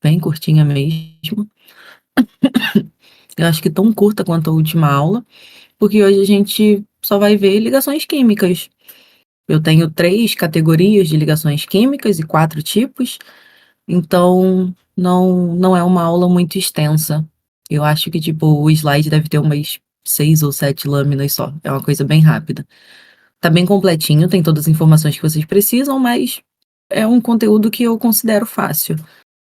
bem curtinha mesmo. Eu acho que tão curta quanto a última aula, porque hoje a gente só vai ver ligações químicas. Eu tenho 3 categorias de ligações químicas e 4 tipos, então não é uma aula muito extensa. Eu acho que, tipo, o slide deve ter umas 6 ou 7 lâminas só, é uma coisa bem rápida. Tá bem completinho, tem todas as informações que vocês precisam, mas é um conteúdo que eu considero fácil.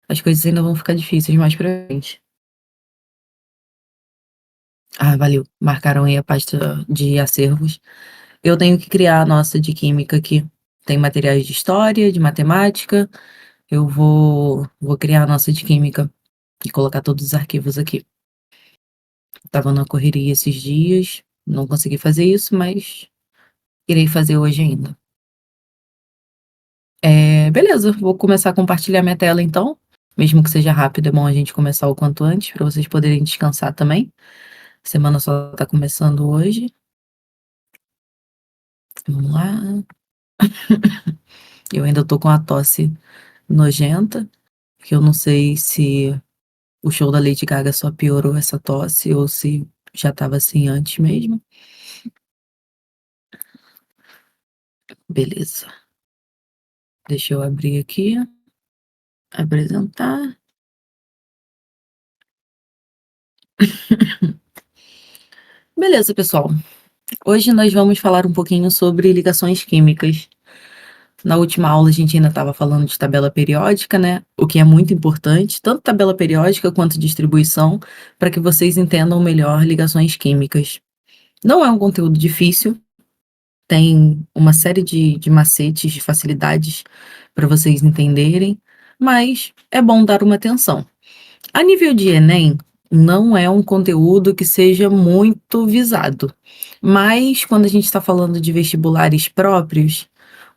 As coisas ainda vão ficar difíceis mais pra frente. Ah, valeu. Marcaram aí a pasta de acervos. Eu tenho que criar a nossa de química aqui. Tem materiais de história, de matemática. Eu vou criar a nossa de química e colocar todos os arquivos aqui. Estava na correria esses dias, não consegui fazer isso, mas irei fazer hoje ainda. Beleza, vou começar a compartilhar minha tela então. Mesmo que seja rápido, é bom a gente começar o quanto antes, para vocês poderem descansar também. A semana só está começando hoje. Vamos lá. Eu ainda tô com a tosse nojenta, que eu não sei se o show da Lady Gaga só piorou essa tosse ou se já estava assim antes mesmo. Beleza. Deixa eu abrir aqui, apresentar. Beleza, pessoal. Hoje nós vamos falar um pouquinho sobre ligações químicas. Na última aula a gente ainda estava falando de tabela periódica, né? O que é muito importante, tanto tabela periódica quanto distribuição, para que vocês entendam melhor ligações químicas. Não é um conteúdo difícil, tem uma série de macetes, de facilidades para vocês entenderem, mas é bom dar uma atenção. A nível de Enem, não é um conteúdo que seja muito visado, mas quando a gente está falando de vestibulares próprios,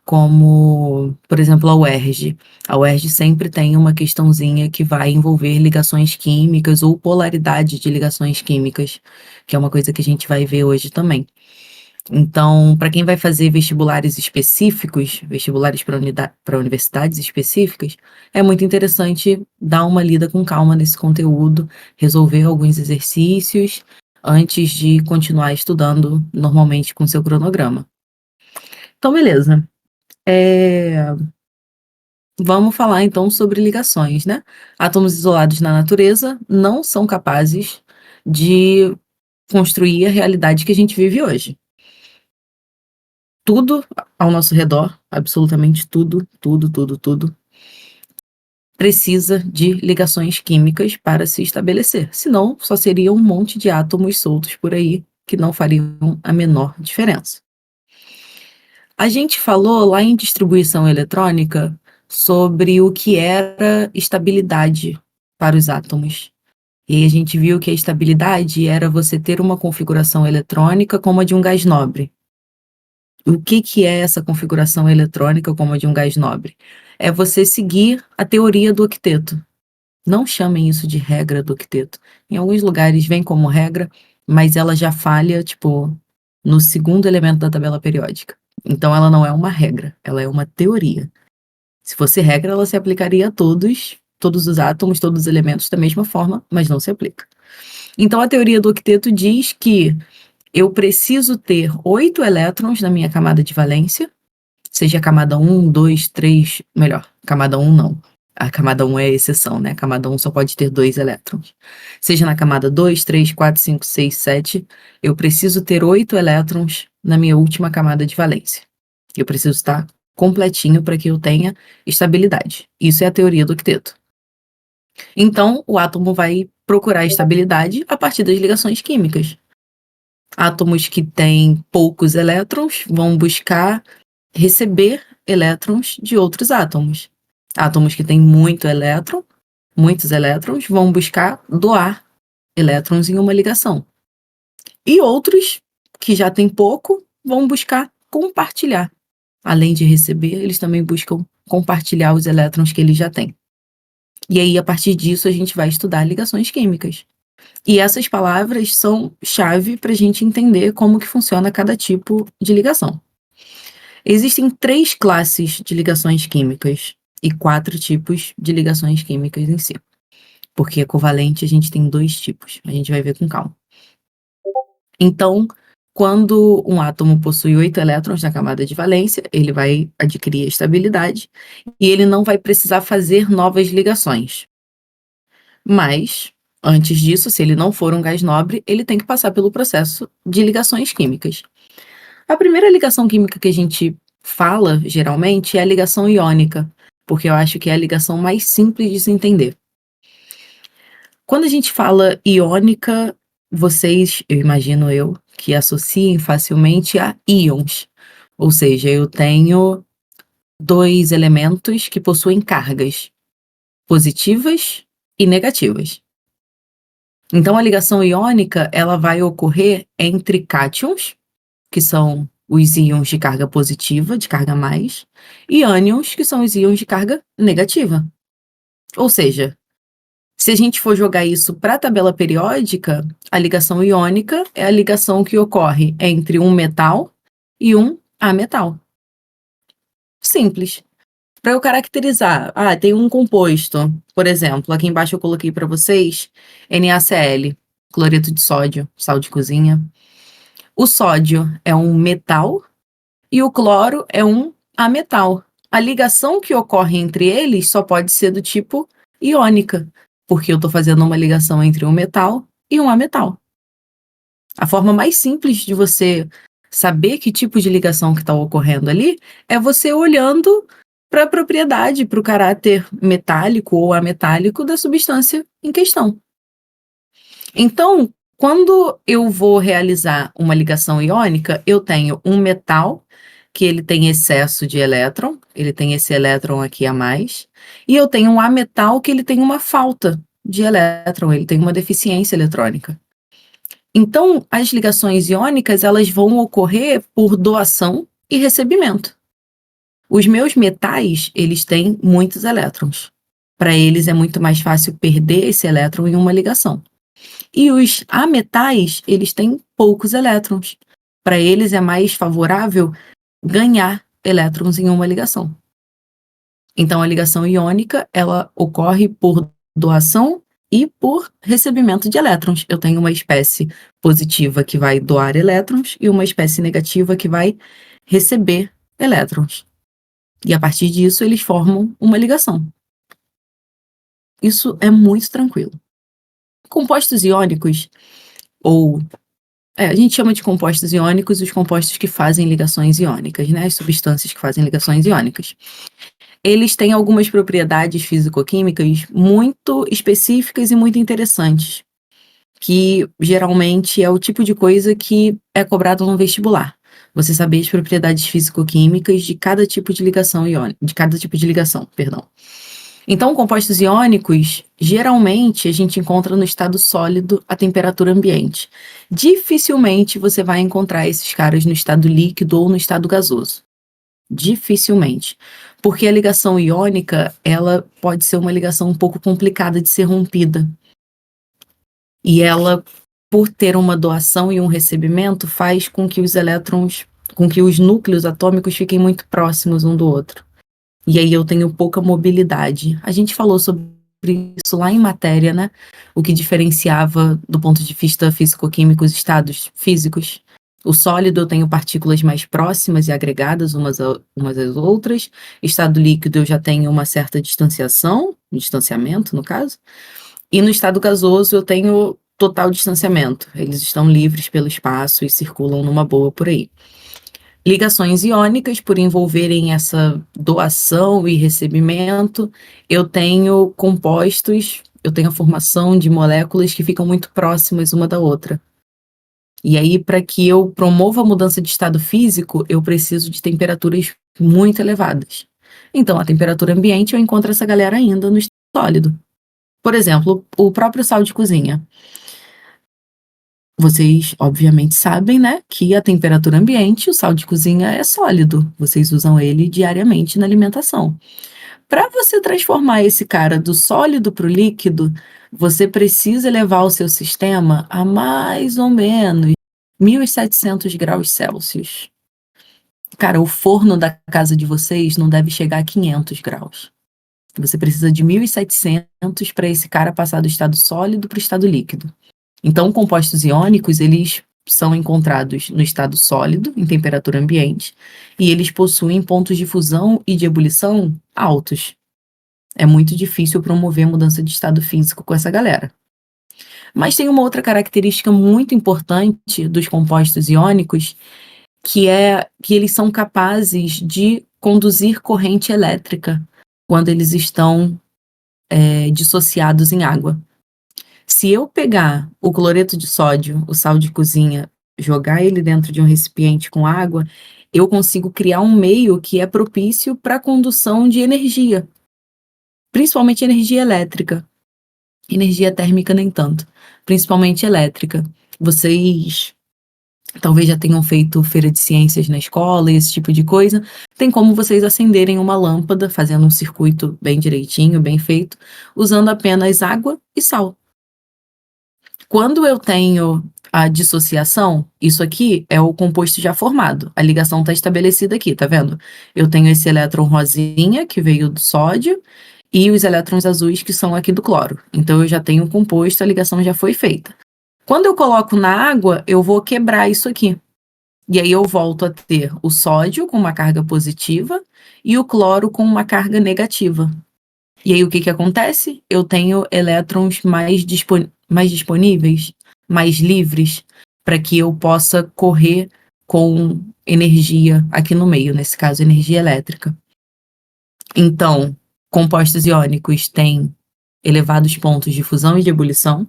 como, por exemplo, a UERJ sempre tem uma questãozinha que vai envolver ligações químicas ou polaridade de ligações químicas, que é uma coisa que a gente vai ver hoje também. Então, para quem vai fazer vestibulares específicos, vestibulares para universidades específicas, é muito interessante dar uma lida com calma nesse conteúdo, resolver alguns exercícios antes de continuar estudando normalmente com seu cronograma. Então, beleza. Vamos falar então sobre ligações, né? Átomos isolados na natureza não são capazes de construir a realidade que a gente vive hoje. Tudo ao nosso redor, absolutamente tudo, tudo, tudo, tudo, precisa de ligações químicas para se estabelecer. Senão, só seria um monte de átomos soltos por aí que não fariam a menor diferença. A gente falou lá em distribuição eletrônica sobre o que era estabilidade para os átomos. E aí a gente viu que a estabilidade era você ter uma configuração eletrônica como a de um gás nobre. O que é essa configuração eletrônica como a de um gás nobre? É você seguir a teoria do octeto. Não chamem isso de regra do octeto. Em alguns lugares vem como regra, mas ela já falha, tipo, no segundo elemento da tabela periódica. Então ela não é uma regra, ela é uma teoria. Se fosse regra, ela se aplicaria a todos os átomos, todos os elementos da mesma forma, mas não se aplica. Então a teoria do octeto diz que eu preciso ter 8 elétrons na minha camada de valência, seja a camada 1, 2, 3, melhor, camada 1 não. A camada 1 é a exceção, né? A camada 1 só pode ter 2 elétrons. Seja na camada 2, 3, 4, 5, 6, 7, eu preciso ter 8 elétrons na minha última camada de valência. Eu preciso estar completinho para que eu tenha estabilidade. Isso é a teoria do octeto. Então, o átomo vai procurar estabilidade a partir das ligações químicas. Átomos que têm poucos elétrons vão buscar receber elétrons de outros átomos. Átomos que têm muitos elétrons, vão buscar doar elétrons em uma ligação. E outros que já têm pouco vão buscar compartilhar. Além de receber, eles também buscam compartilhar os elétrons que eles já têm. E aí, a partir disso, a gente vai estudar ligações químicas. E essas palavras são chave para a gente entender como que funciona cada tipo de ligação. Existem 3 classes de ligações químicas. e 4 tipos de ligações químicas em si. Porque a covalente a gente tem 2 tipos, a gente vai ver com calma. Então, quando um átomo possui 8 elétrons na camada de valência, ele vai adquirir a estabilidade e ele não vai precisar fazer novas ligações. Mas, antes disso, se ele não for um gás nobre, ele tem que passar pelo processo de ligações químicas. A primeira ligação química que a gente fala, geralmente, é a ligação iônica, porque eu acho que é a ligação mais simples de se entender. Quando a gente fala iônica, vocês, eu imagino eu, que associem facilmente a íons. Ou seja, eu tenho 2 elementos que possuem cargas positivas e negativas. Então a ligação iônica, ela vai ocorrer entre cátions, que são os íons de carga positiva, de carga mais, e ânions, que são os íons de carga negativa. Ou seja, se a gente for jogar isso para a tabela periódica, a ligação iônica é a ligação que ocorre entre um metal e um ametal. Simples. Para eu caracterizar, tem um composto, por exemplo, aqui embaixo eu coloquei para vocês NaCl, cloreto de sódio, sal de cozinha. O sódio é um metal e o cloro é um ametal. A ligação que ocorre entre eles só pode ser do tipo iônica, porque eu estou fazendo uma ligação entre um metal e um ametal. A forma mais simples de você saber que tipo de ligação que está ocorrendo ali é você olhando para a propriedade, para o caráter metálico ou ametálico da substância em questão. Então, quando eu vou realizar uma ligação iônica, eu tenho um metal que ele tem excesso de elétron, ele tem esse elétron aqui a mais, e eu tenho um ametal que ele tem uma falta de elétron, ele tem uma deficiência eletrônica. Então, as ligações iônicas, elas vão ocorrer por doação e recebimento. Os meus metais, eles têm muitos elétrons. Para eles é muito mais fácil perder esse elétron em uma ligação. E os ametais, eles têm poucos elétrons. Para eles é mais favorável ganhar elétrons em uma ligação. Então, a ligação iônica, ela ocorre por doação e por recebimento de elétrons. Eu tenho uma espécie positiva que vai doar elétrons e uma espécie negativa que vai receber elétrons. E a partir disso, eles formam uma ligação. Isso é muito tranquilo. Compostos iônicos, ou a gente chama de compostos iônicos os compostos que fazem ligações iônicas, né? As substâncias que fazem ligações iônicas. Eles têm algumas propriedades físico-químicas muito específicas e muito interessantes, que geralmente é o tipo de coisa que é cobrado no vestibular. Você saber as propriedades físico-químicas de cada tipo de ligação iônica, de cada tipo de ligação, perdão. Então, compostos iônicos, geralmente a gente encontra no estado sólido a temperatura ambiente. Dificilmente você vai encontrar esses caras no estado líquido ou no estado gasoso. Dificilmente. Porque a ligação iônica, ela pode ser uma ligação um pouco complicada de ser rompida. E ela, por ter uma doação e um recebimento, faz com que os elétrons, com que os núcleos atômicos fiquem muito próximos um do outro. E aí eu tenho pouca mobilidade. A gente falou sobre isso lá em matéria, né? O que diferenciava, do ponto de vista físico-químico, os estados físicos. O sólido eu tenho partículas mais próximas e agregadas umas às outras. Estado líquido eu já tenho uma certa distanciamento, no caso. E no estado gasoso eu tenho total distanciamento. Eles estão livres pelo espaço e circulam numa boa por aí. Ligações iônicas, por envolverem essa doação e recebimento, eu tenho compostos, eu tenho a formação de moléculas que ficam muito próximas uma da outra. E aí, para que eu promova a mudança de estado físico, eu preciso de temperaturas muito elevadas. Então, a temperatura ambiente, eu encontro essa galera ainda no estado sólido. Por exemplo, o próprio sal de cozinha. Vocês, obviamente, sabem, né, que a temperatura ambiente, o sal de cozinha é sólido. Vocês usam ele diariamente na alimentação. Para você transformar esse cara do sólido para o líquido, você precisa elevar o seu sistema a mais ou menos 1.700 graus Celsius. Cara, o forno da casa de vocês não deve chegar a 500 graus. Você precisa de 1.700 para esse cara passar do estado sólido para o estado líquido. Então, compostos iônicos, eles são encontrados no estado sólido, em temperatura ambiente, e eles possuem pontos de fusão e de ebulição altos. É muito difícil promover mudança de estado físico com essa galera. Mas tem uma outra característica muito importante dos compostos iônicos, que é que eles são capazes de conduzir corrente elétrica quando eles estão dissociados em água. Se eu pegar o cloreto de sódio, o sal de cozinha, jogar ele dentro de um recipiente com água, eu consigo criar um meio que é propício para a condução de energia, principalmente energia elétrica. Energia térmica nem tanto, principalmente elétrica. Vocês talvez já tenham feito feira de ciências na escola e esse tipo de coisa. Tem como vocês acenderem uma lâmpada, fazendo um circuito bem direitinho, bem feito, usando apenas água e sal. Quando eu tenho a dissociação, isso aqui é o composto já formado. A ligação está estabelecida aqui, tá vendo? Eu tenho esse elétron rosinha, que veio do sódio, e os elétrons azuis, que são aqui do cloro. Então, eu já tenho o composto, a ligação já foi feita. Quando eu coloco na água, eu vou quebrar isso aqui. E aí eu volto a ter o sódio com uma carga positiva e o cloro com uma carga negativa. E aí o que acontece? Eu tenho elétrons mais disponíveis, mais livres, para que eu possa correr com energia aqui no meio, nesse caso, energia elétrica. Então, compostos iônicos têm elevados pontos de fusão e de ebulição,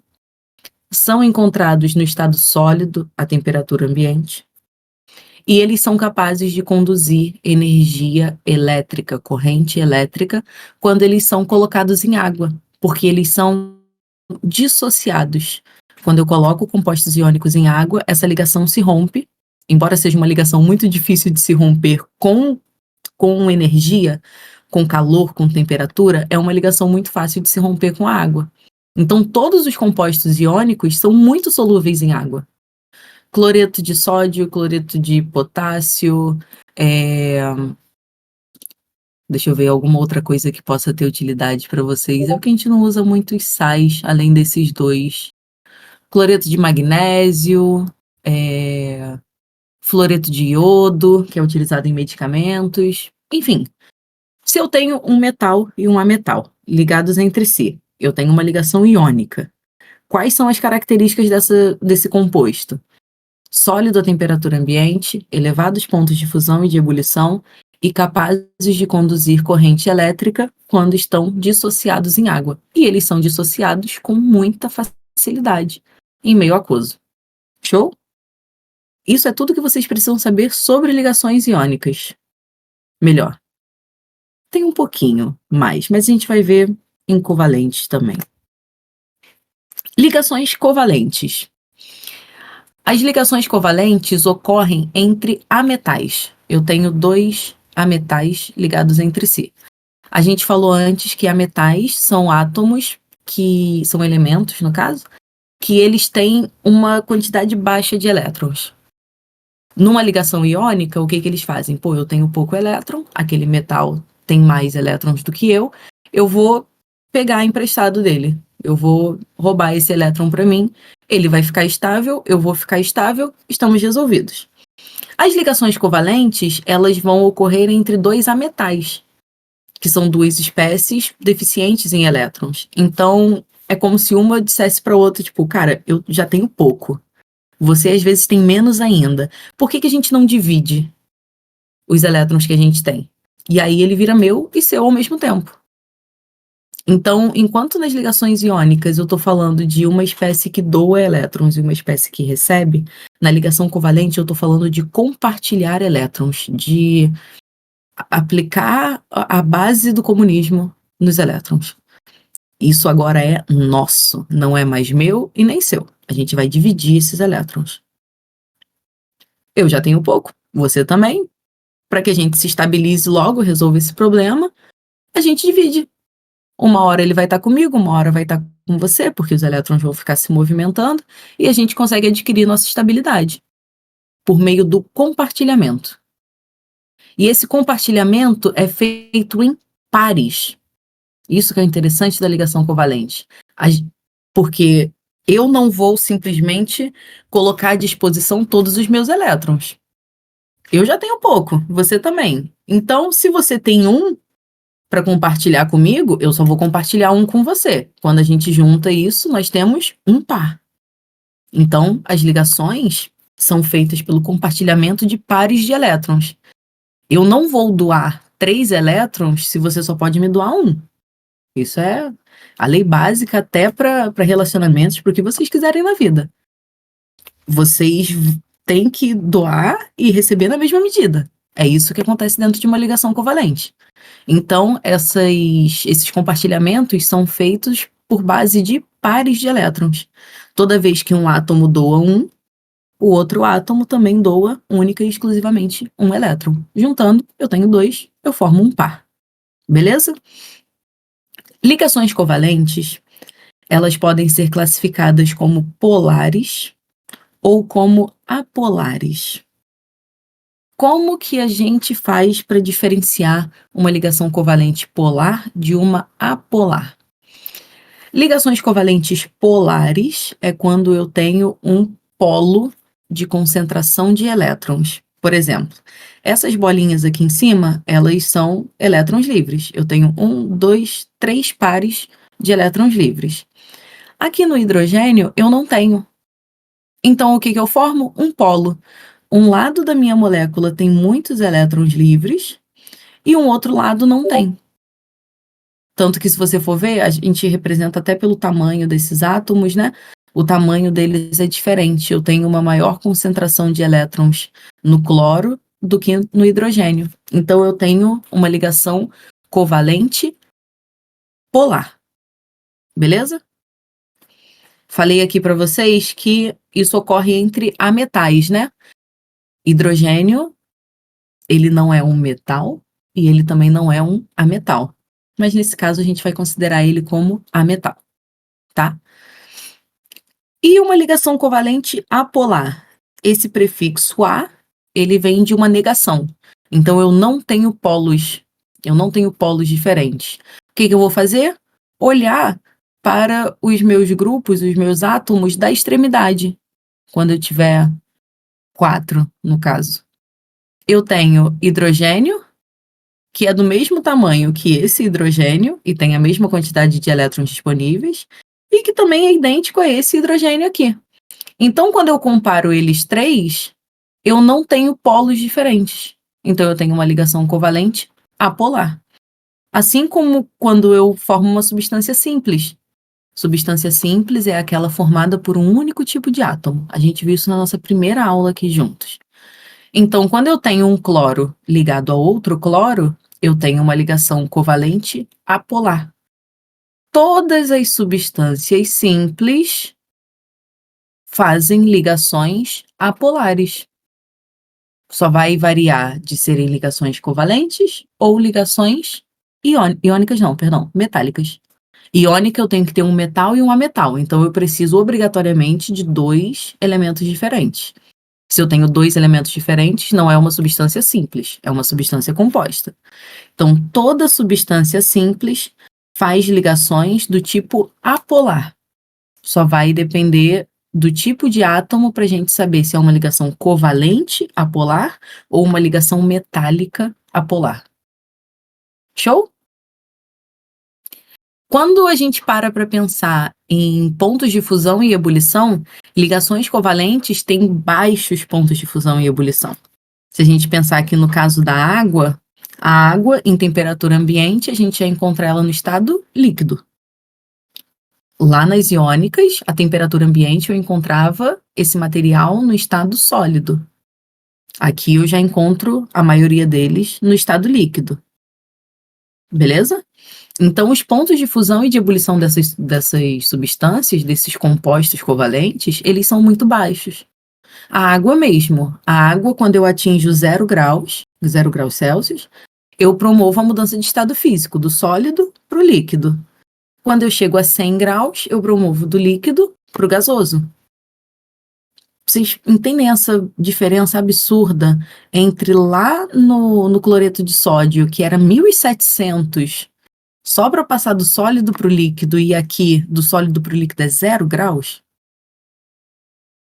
são encontrados no estado sólido à temperatura ambiente, e eles são capazes de conduzir energia elétrica, corrente elétrica, quando eles são colocados em água, porque eles são dissociados. Quando eu coloco compostos iônicos em água, essa ligação se rompe, embora seja uma ligação muito difícil de se romper com energia, com calor, com temperatura, é uma ligação muito fácil de se romper com a água. Então, todos os compostos iônicos são muito solúveis em água. Cloreto de sódio, cloreto de potássio, deixa eu ver alguma outra coisa que possa ter utilidade para vocês. É porque a gente não usa muitos sais, além desses dois. Cloreto de magnésio, fluoreto de iodo, que é utilizado em medicamentos. Enfim, se eu tenho um metal e um ametal ligados entre si, eu tenho uma ligação iônica. Quais são as características desse composto? Sólido à temperatura ambiente, elevados pontos de fusão e de ebulição e capazes de conduzir corrente elétrica quando estão dissociados em água. E eles são dissociados com muita facilidade em meio aquoso. Show? Isso é tudo que vocês precisam saber sobre ligações iônicas. Melhor. Tem um pouquinho mais, mas a gente vai ver em covalentes também. Ligações covalentes. As ligações covalentes ocorrem entre ametais. Eu tenho dois ametais ligados entre si. A gente falou antes que ametais são átomos, que são elementos, no caso, que eles têm uma quantidade baixa de elétrons. Numa ligação iônica, o que eles fazem? Pô, eu tenho pouco elétron, aquele metal tem mais elétrons do que eu vou pegar emprestado dele. Eu vou roubar esse elétron para mim, ele vai ficar estável, eu vou ficar estável, estamos resolvidos. As ligações covalentes, elas vão ocorrer entre dois ametais, que são duas espécies deficientes em elétrons. Então, é como se uma dissesse para outra, tipo, cara, eu já tenho pouco. Você, às vezes, tem menos ainda. Por que a gente não divide os elétrons que a gente tem? E aí ele vira meu e seu ao mesmo tempo. Então, enquanto nas ligações iônicas eu estou falando de uma espécie que doa elétrons e uma espécie que recebe, na ligação covalente eu estou falando de compartilhar elétrons, de aplicar a base do comunismo nos elétrons. Isso agora é nosso, não é mais meu e nem seu. A gente vai dividir esses elétrons. Eu já tenho pouco, você também. Para que a gente se estabilize logo, resolva esse problema, a gente divide. Uma hora ele vai estar comigo, uma hora vai estar com você, porque os elétrons vão ficar se movimentando, e a gente consegue adquirir nossa estabilidade por meio do compartilhamento. E esse compartilhamento é feito em pares. Isso que é interessante da ligação covalente. Porque eu não vou simplesmente colocar à disposição todos os meus elétrons. Eu já tenho pouco, você também. Então, se você tem um para compartilhar comigo, eu só vou compartilhar um com você. Quando a gente junta isso, nós temos um par. Então, as ligações são feitas pelo compartilhamento de pares de elétrons. Eu não vou doar 3 elétrons se você só pode me doar um. Isso é a lei básica até para relacionamentos, para o que vocês quiserem na vida. Vocês têm que doar e receber na mesma medida. É isso que acontece dentro de uma ligação covalente. Então, esses compartilhamentos são feitos por base de pares de elétrons. Toda vez que um átomo doa um, o outro átomo também doa única e exclusivamente um elétron. Juntando, eu tenho 2, eu formo um par. Beleza? Ligações covalentes, elas podem ser classificadas como polares ou como apolares. Como que a gente faz para diferenciar uma ligação covalente polar de uma apolar? Ligações covalentes polares é quando eu tenho um polo de concentração de elétrons. Por exemplo, essas bolinhas aqui em cima, elas são elétrons livres. Eu tenho 1, 2, 3 pares de elétrons livres. Aqui no hidrogênio, eu não tenho. Então, o que que eu formo? Um polo. Um lado da minha molécula tem muitos elétrons livres e um outro lado não tem. Tanto que, se você for ver, a gente representa até pelo tamanho desses átomos, né? O tamanho deles é diferente. Eu tenho uma maior concentração de elétrons no cloro do que no hidrogênio. Então, eu tenho uma ligação covalente polar. Beleza? Falei aqui para vocês que isso ocorre entre ametais, né? Hidrogênio, ele não é um metal e ele também não é um ametal. Mas nesse caso a gente vai considerar ele como ametal, tá? E uma ligação covalente apolar? Esse prefixo a, ele vem de uma negação. Então eu não tenho polos diferentes. O que que eu vou fazer? Olhar para os meus grupos, os meus átomos da extremidade. Quando eu tiver 4, no caso. Eu tenho hidrogênio, que é do mesmo tamanho que esse hidrogênio e tem a mesma quantidade de elétrons disponíveis, e que também é idêntico a esse hidrogênio aqui. Então, quando eu comparo eles 3, eu não tenho polos diferentes. Então, eu tenho uma ligação covalente apolar. Assim como quando eu formo uma substância simples. Substância simples é aquela formada por um único tipo de átomo. A gente viu isso na nossa primeira aula aqui juntos. Então, quando eu tenho um cloro ligado a outro cloro, eu tenho uma ligação covalente apolar. Todas as substâncias simples fazem ligações apolares. Só vai variar de serem ligações covalentes ou ligações iônicas, não, perdão, metálicas. Iônica, eu tenho que ter um metal e um ametal, então eu preciso obrigatoriamente de 2 elementos diferentes. Se eu tenho 2 elementos diferentes, não é uma substância simples, é uma substância composta. Então, toda substância simples faz ligações do tipo apolar. Só vai depender do tipo de átomo para a gente saber se é uma ligação covalente apolar ou uma ligação metálica apolar. Show? Quando a gente para pensar em pontos de fusão e ebulição, ligações covalentes têm baixos pontos de fusão e ebulição. Se a gente pensar aqui no caso da água, a água em temperatura ambiente, a gente já encontra ela no estado líquido. Lá nas iônicas, a temperatura ambiente, eu encontrava esse material no estado sólido. Aqui eu já encontro a maioria deles no estado líquido. Beleza? Então, os pontos de fusão e de ebulição dessas substâncias, desses compostos covalentes, eles são muito baixos. A água mesmo. A água, quando eu atinjo 0 graus Celsius, eu promovo a mudança de estado físico, do sólido para o líquido. Quando eu chego a 100 graus, eu promovo do líquido para o gasoso. Vocês entendem essa diferença absurda entre lá no cloreto de sódio, que era 1700 Só para passar do sólido para o líquido e aqui do sólido para o líquido é 0 graus,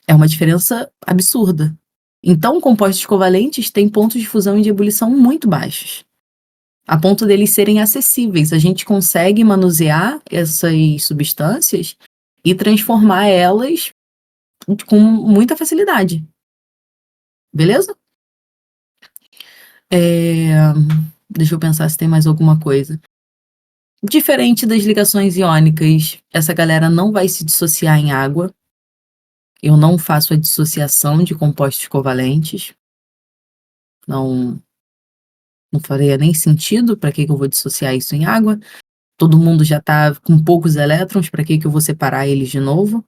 é uma diferença absurda. Então, compostos covalentes têm pontos de fusão e de ebulição muito baixos, a ponto deles serem acessíveis. A gente consegue manusear essas substâncias e transformar elas com muita facilidade. Beleza? Deixa eu pensar se tem mais alguma coisa. Diferente das ligações iônicas, essa galera não vai se dissociar em água. Eu não faço a dissociação de compostos covalentes. Não faria nem sentido. Para que eu vou dissociar isso em água? Todo mundo já está com poucos elétrons, para que eu vou separar eles de novo?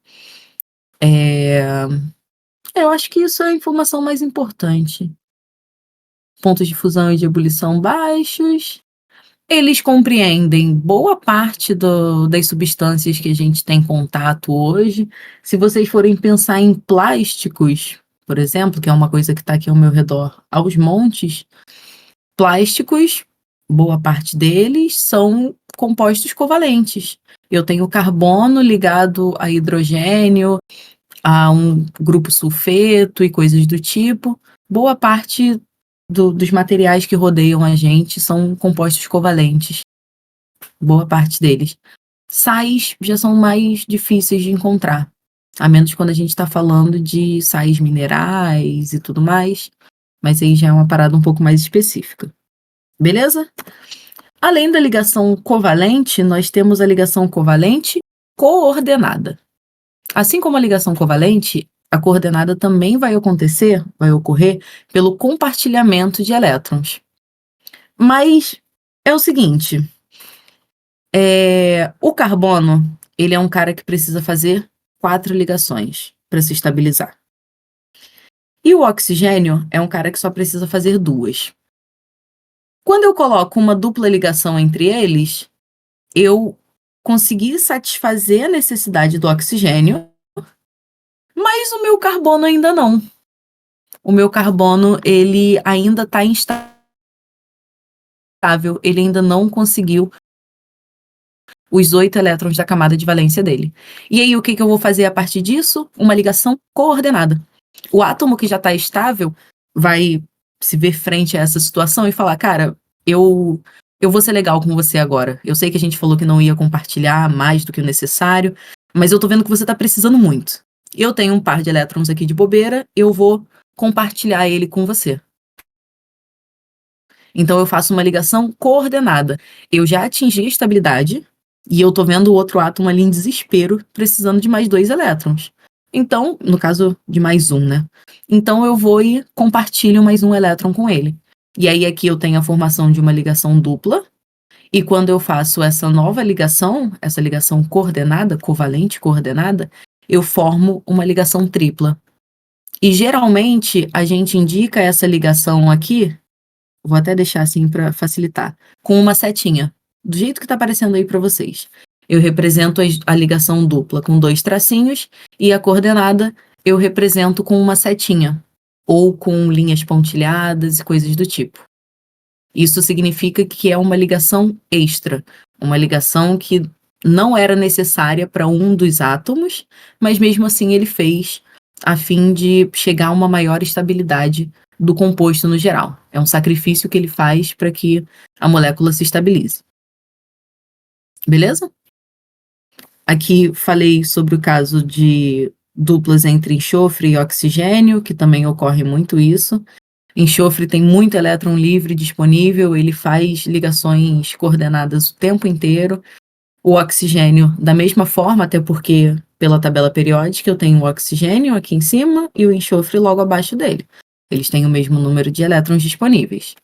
Eu acho que isso é a informação mais importante. Pontos de fusão e de ebulição baixos. Eles compreendem boa parte das substâncias que a gente tem contato hoje. Se vocês forem pensar em plásticos, por exemplo, que é uma coisa que está aqui ao meu redor aos montes, plásticos, boa parte deles são compostos covalentes. Eu tenho carbono ligado a hidrogênio, a um grupo sulfeto e coisas do tipo. Boa parte dos materiais que rodeiam a gente são compostos covalentes. Boa parte deles. Sais já são mais difíceis de encontrar, a menos quando a gente está falando de sais minerais e tudo mais, mas aí já é uma parada um pouco mais específica. Beleza? Além da ligação covalente, nós temos a ligação covalente coordenada. Assim como a ligação covalente, a coordenada também vai ocorrer pelo compartilhamento de elétrons. Mas é o seguinte, o carbono, ele é um cara que precisa fazer 4 ligações para se estabilizar. E o oxigênio é um cara que só precisa fazer 2. Quando eu coloco uma dupla ligação entre eles, eu consegui satisfazer a necessidade do oxigênio, mas o meu carbono ainda não. O meu carbono, ele ainda está instável, ele ainda não conseguiu os 8 elétrons da camada de valência dele. E aí, o que eu vou fazer a partir disso? Uma ligação coordenada. O átomo que já está estável vai se ver frente a essa situação e falar, cara, eu vou ser legal com você agora. Eu sei que a gente falou que não ia compartilhar mais do que o necessário, mas eu tô vendo que você tá precisando muito. Eu tenho um par de elétrons aqui de bobeira, eu vou compartilhar ele com você. Então eu faço uma ligação coordenada. Eu já atingi a estabilidade e eu tô vendo o outro átomo ali em desespero, precisando de mais 2 elétrons. Então, no caso de mais 1, né? Então eu vou e compartilho mais 1 elétron com ele. E aí aqui eu tenho a formação de uma ligação dupla. E quando eu faço essa nova ligação, essa ligação coordenada, covalente coordenada, eu formo uma ligação tripla. E geralmente a gente indica essa ligação aqui, vou até deixar assim para facilitar, com uma setinha, do jeito que está aparecendo aí para vocês. Eu represento a ligação dupla com 2 tracinhos e a coordenada eu represento com uma setinha, ou com linhas pontilhadas e coisas do tipo. Isso significa que é uma ligação extra, uma ligação que não era necessária para um dos átomos, mas mesmo assim ele fez a fim de chegar a uma maior estabilidade do composto no geral. É um sacrifício que ele faz para que a molécula se estabilize. Beleza? Aqui falei sobre o caso de duplas entre enxofre e oxigênio, que também ocorre muito isso. Enxofre tem muito elétron livre disponível, ele faz ligações coordenadas o tempo inteiro. O oxigênio, da mesma forma, até porque, pela tabela periódica, eu tenho o oxigênio aqui em cima e o enxofre logo abaixo dele. Eles têm o mesmo número de elétrons disponíveis.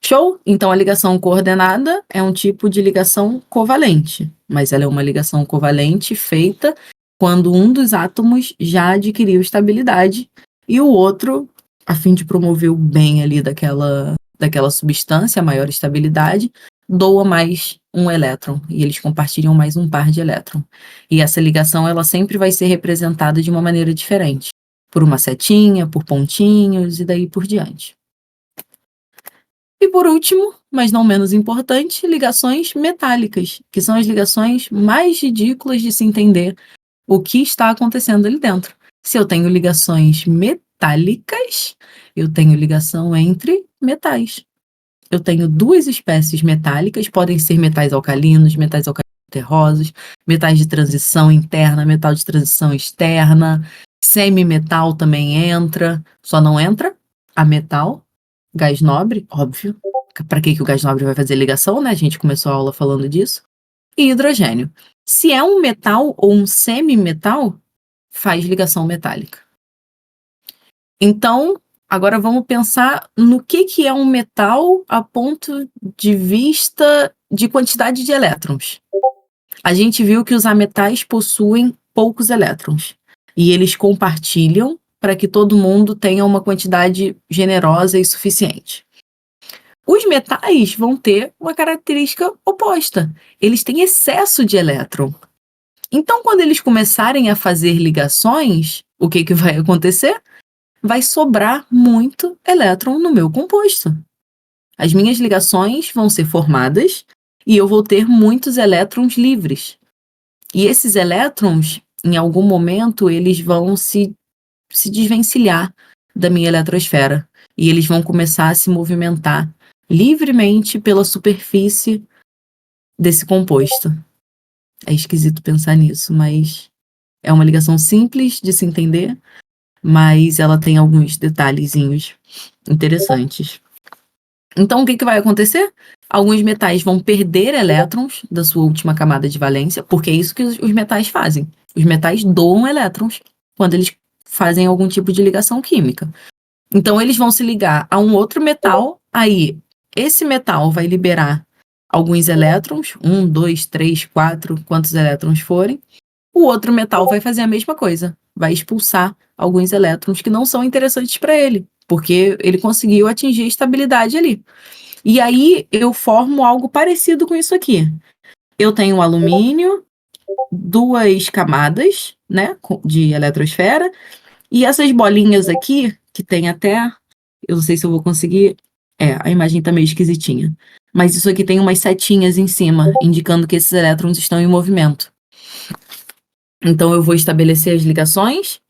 Show? Então, a ligação coordenada é um tipo de ligação covalente, mas ela é uma ligação covalente feita quando um dos átomos já adquiriu estabilidade e o outro, a fim de promover o bem ali daquela substância, a maior estabilidade, doa mais um elétron e eles compartilham mais um par de elétron. E essa ligação ela sempre vai ser representada de uma maneira diferente, por uma setinha, por pontinhos e daí por diante. E por último, mas não menos importante, ligações metálicas, que são as ligações mais ridículas de se entender o que está acontecendo ali dentro. Se eu tenho ligações metálicas, eu tenho ligação entre metais. Eu tenho duas espécies metálicas, podem ser metais alcalinos terrosos, metais de transição interna, metal de transição externa, semimetal também entra, só não entra a metal, gás nobre, óbvio. Para que o gás nobre vai fazer ligação, né? A gente começou a aula falando disso. E hidrogênio. Se é um metal ou um semimetal, faz ligação metálica. Então, agora vamos pensar no que é um metal a ponto de vista de quantidade de elétrons. A gente viu que os ametais possuem poucos elétrons e eles compartilham para que todo mundo tenha uma quantidade generosa e suficiente. Os metais vão ter uma característica oposta. Eles têm excesso de elétron. Então, quando eles começarem a fazer ligações, o que vai acontecer? Vai sobrar muito elétron no meu composto. As minhas ligações vão ser formadas e eu vou ter muitos elétrons livres. E esses elétrons, em algum momento, eles vão se desvencilhar da minha eletrosfera e eles vão começar a se movimentar livremente pela superfície desse composto. É esquisito pensar nisso, mas é uma ligação simples de se entender, mas ela tem alguns detalhezinhos interessantes. Então, o que vai acontecer? Alguns metais vão perder elétrons da sua última camada de valência, porque é isso que os metais fazem. Os metais doam elétrons quando eles fazem algum tipo de ligação química. Então, eles vão se ligar a um outro metal, aí esse metal vai liberar alguns elétrons, 1, 2, 3, 4, quantos elétrons forem. O outro metal vai fazer a mesma coisa, vai expulsar alguns elétrons que não são interessantes para ele, porque ele conseguiu atingir a estabilidade ali. E aí eu formo algo parecido com isso aqui. Eu tenho alumínio, duas camadas, né, de eletrosfera, e essas bolinhas aqui, que tem até, eu não sei se eu vou conseguir, a imagem tá meio esquisitinha, mas isso aqui tem umas setinhas em cima, indicando que esses elétrons estão em movimento. Então eu vou estabelecer as ligações,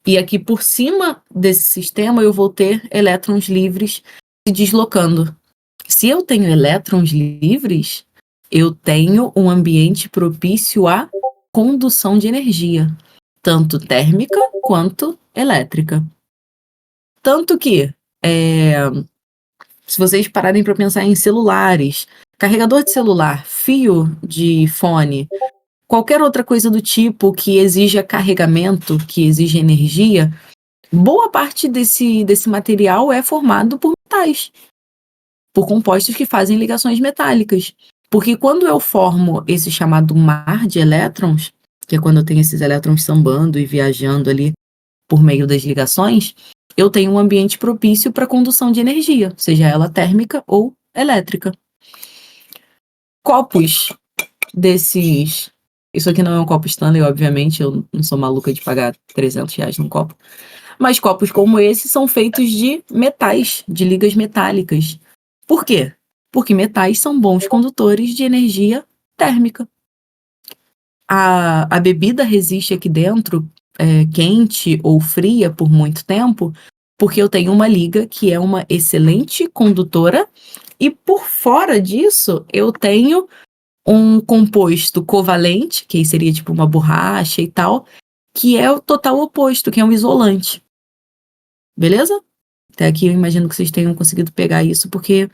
e aqui por cima desse sistema eu vou ter elétrons livres se deslocando. Se eu tenho elétrons livres, eu tenho um ambiente propício à condução de energia, tanto térmica quanto elétrica. Tanto que, se vocês pararem para pensar em celulares, carregador de celular, fio de fone, qualquer outra coisa do tipo que exija carregamento, que exige energia, boa parte desse material é formado por metais, por compostos que fazem ligações metálicas. Porque quando eu formo esse chamado mar de elétrons, que é quando eu tenho esses elétrons sambando e viajando ali por meio das ligações, eu tenho um ambiente propício para condução de energia, seja ela térmica ou elétrica. Copos desses... Isso aqui não é um copo Stanley, obviamente, eu não sou maluca de pagar R$300 num copo. Mas copos como esse são feitos de metais, de ligas metálicas. Por quê? Porque metais são bons condutores de energia térmica. A bebida resiste aqui dentro, quente ou fria por muito tempo, porque eu tenho uma liga que é uma excelente condutora e por fora disso eu tenho um composto covalente, que seria tipo uma borracha e tal, que é o total oposto, que é um isolante. Beleza? Até aqui eu imagino que vocês tenham conseguido pegar isso, porque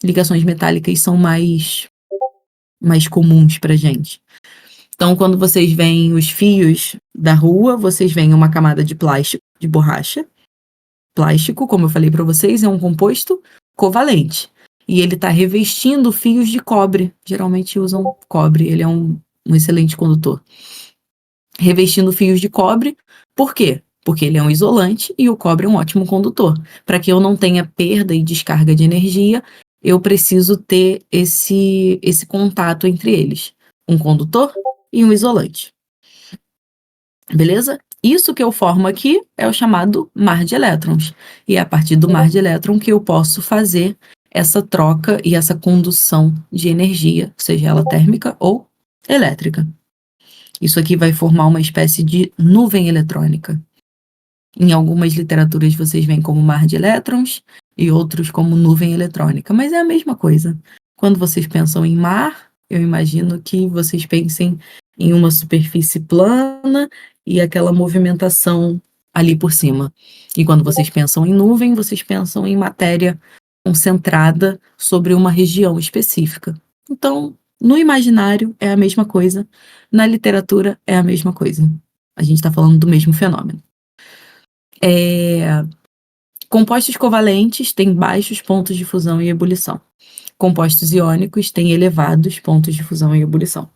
ligações metálicas são mais comuns pra gente. Então, quando vocês veem os fios da rua, vocês veem uma camada de plástico, de borracha. Plástico, como eu falei para vocês, é um composto covalente. E ele está revestindo fios de cobre. Geralmente usam cobre, ele é um excelente condutor. Revestindo fios de cobre, por quê? Porque ele é um isolante e o cobre é um ótimo condutor. Para que eu não tenha perda e descarga de energia, eu preciso ter esse contato entre eles. Um condutor e um isolante. Beleza? Isso que eu formo aqui é o chamado mar de elétrons. E é a partir do mar de elétron que eu posso fazer essa troca e essa condução de energia, seja ela térmica ou elétrica. Isso aqui vai formar uma espécie de nuvem eletrônica. Em algumas literaturas vocês veem como mar de elétrons e outros como nuvem eletrônica, mas é a mesma coisa. Quando vocês pensam em mar, eu imagino que vocês pensem em uma superfície plana e aquela movimentação ali por cima. E quando vocês pensam em nuvem, vocês pensam em matéria concentrada sobre uma região específica. Então, no imaginário é a mesma coisa, na literatura é a mesma coisa. A gente está falando do mesmo fenômeno. Compostos covalentes têm baixos pontos de fusão e ebulição. Compostos iônicos têm elevados pontos de fusão e ebulição.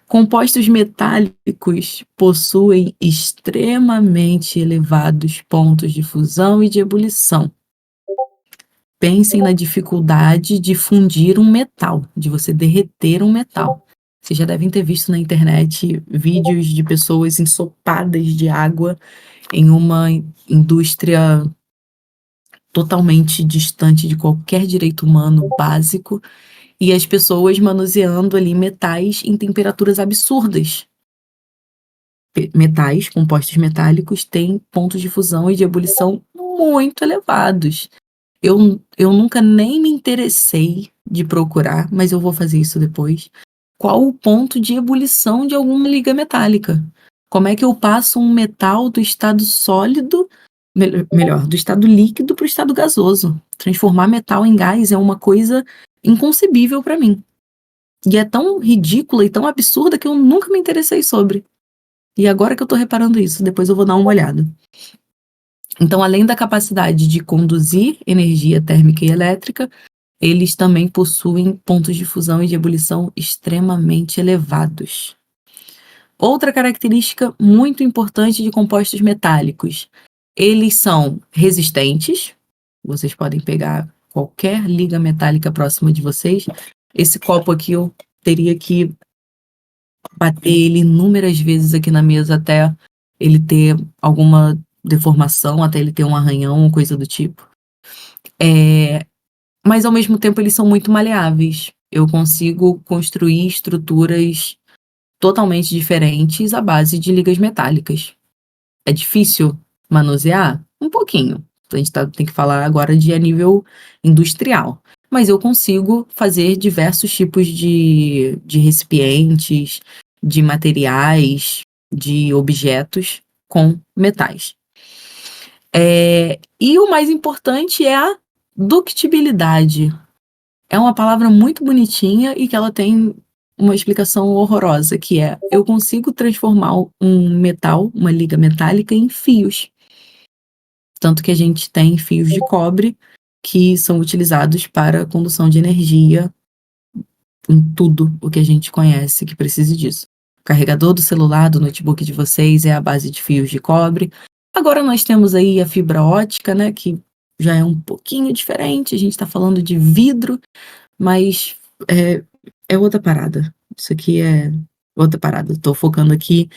Compostos metálicos possuem extremamente elevados pontos de fusão e de ebulição. Pensem na dificuldade de fundir um metal, de você derreter um metal. Vocês já devem ter visto na internet vídeos de pessoas ensopadas de água em uma indústria totalmente distante de qualquer direito humano básico, e as pessoas manuseando ali metais em temperaturas absurdas. Metais, compostos metálicos, têm pontos de fusão e de ebulição muito elevados. Eu nunca nem me interessei de procurar, mas eu vou fazer isso depois. Qual o ponto de ebulição de alguma liga metálica? Como é que eu passo um metal do estado sólido, melhor, do estado líquido para o estado gasoso? Transformar metal em gás é uma coisa inconcebível para mim. E é tão ridícula e tão absurda que eu nunca me interessei sobre. E agora que eu tô reparando isso, depois eu vou dar uma olhada. Então, além da capacidade de conduzir energia térmica e elétrica, eles também possuem pontos de fusão e de ebulição extremamente elevados. Outra característica muito importante de compostos metálicos: eles são resistentes. Vocês podem pegar qualquer liga metálica próxima de vocês. Esse copo aqui eu teria que bater ele inúmeras vezes aqui na mesa até ele ter alguma deformação, até ele ter um arranhão, coisa do tipo. Mas ao mesmo tempo eles são muito maleáveis. Eu consigo construir estruturas totalmente diferentes à base de ligas metálicas. É difícil manusear? Um pouquinho. A gente tem que falar agora de a nível industrial. Mas eu consigo fazer diversos tipos de recipientes, de materiais, de objetos com metais. E o mais importante é a ductibilidade. É uma palavra muito bonitinha e que ela tem uma explicação horrorosa, que é: eu consigo transformar um metal, uma liga metálica, em fios. Tanto que a gente tem fios de cobre que são utilizados para condução de energia em tudo o que a gente conhece que precise disso. O carregador do celular, do notebook de vocês é à base de fios de cobre. Agora nós temos aí a fibra ótica, né, que já é um pouquinho diferente. A gente está falando de vidro, mas é outra parada. Isso aqui é outra parada. Estou focando aqui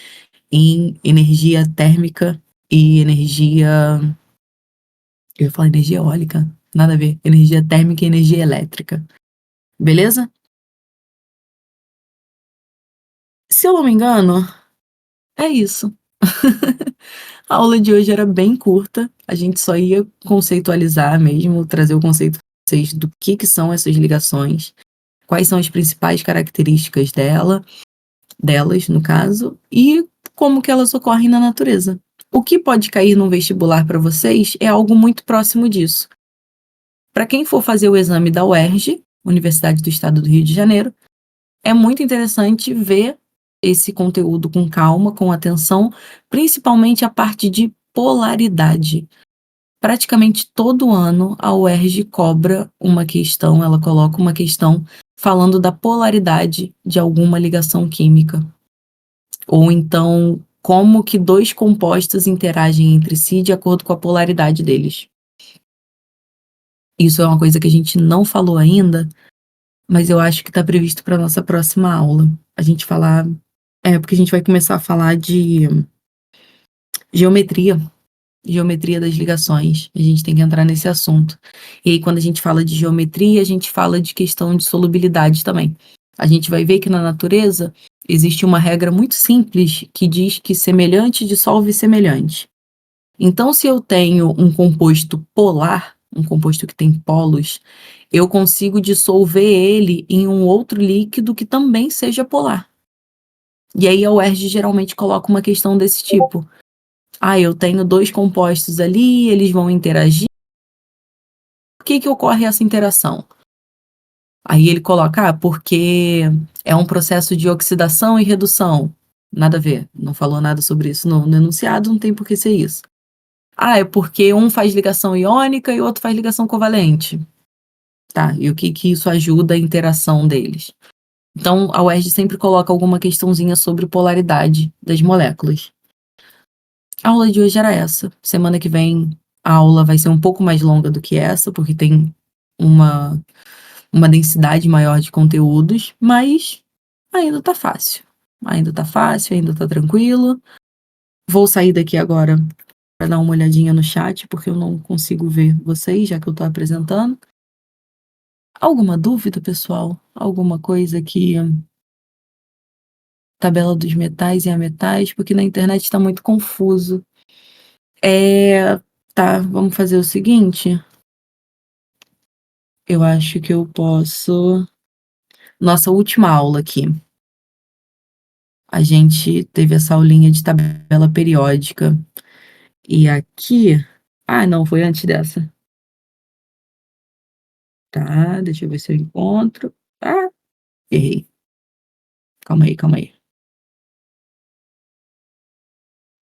em energia térmica e energia. Eu ia falar energia eólica, nada a ver. Energia térmica e energia elétrica. Beleza? Se eu não me engano, é isso. A aula de hoje era bem curta. A gente só ia conceitualizar mesmo, trazer o conceito para vocês do que são essas ligações, quais são as principais características delas, no caso, e como que elas ocorrem na natureza. O que pode cair num vestibular para vocês é algo muito próximo disso. Para quem for fazer o exame da UERJ, Universidade do Estado do Rio de Janeiro, é muito interessante ver esse conteúdo com calma, com atenção, principalmente a parte de polaridade. Praticamente todo ano a UERJ cobra uma questão, ela coloca uma questão falando da polaridade de alguma ligação química. Ou então, como que dois compostos interagem entre si de acordo com a polaridade deles. Isso é uma coisa que a gente não falou ainda, mas eu acho que está previsto para nossa próxima aula. A gente falar. Porque a gente vai começar a falar de geometria. geometria das ligações. A gente tem que entrar nesse assunto. E aí, quando a gente fala de geometria, a gente fala de questão de solubilidade também. A gente vai ver que na natureza existe uma regra muito simples que diz que semelhante dissolve semelhante. Então, se eu tenho um composto polar, um composto que tem polos, eu consigo dissolver ele em um outro líquido que também seja polar. E aí a UERJ geralmente coloca uma questão desse tipo. Ah, eu tenho 2 compostos ali, eles vão interagir. Por que que ocorre essa interação? Aí ele coloca: "Ah, porque é um processo de oxidação e redução". Nada a ver, não falou nada sobre isso no enunciado, não tem por que ser isso. "Ah, é porque um faz ligação iônica e o outro faz ligação covalente". Tá, e o que que isso ajuda a interação deles? Então a UERJ sempre coloca alguma questãozinha sobre polaridade das moléculas. A aula de hoje era essa. Semana que vem a aula vai ser um pouco mais longa do que essa, porque tem uma uma densidade maior de conteúdos, mas ainda tá fácil. Ainda tá fácil, ainda tá tranquilo. Vou sair daqui agora para dar uma olhadinha no chat, porque eu não consigo ver vocês, já que eu tô apresentando. Alguma dúvida, pessoal? Alguma coisa que tabela dos metais e ametais, porque na internet tá muito confuso. Tá, vamos fazer o seguinte. Eu acho que eu posso. Nossa última aula aqui, a gente teve essa aulinha de tabela periódica. E aqui. Ah, não, foi antes dessa. Tá, deixa eu ver se eu encontro. Ah, errei. Calma aí, calma aí.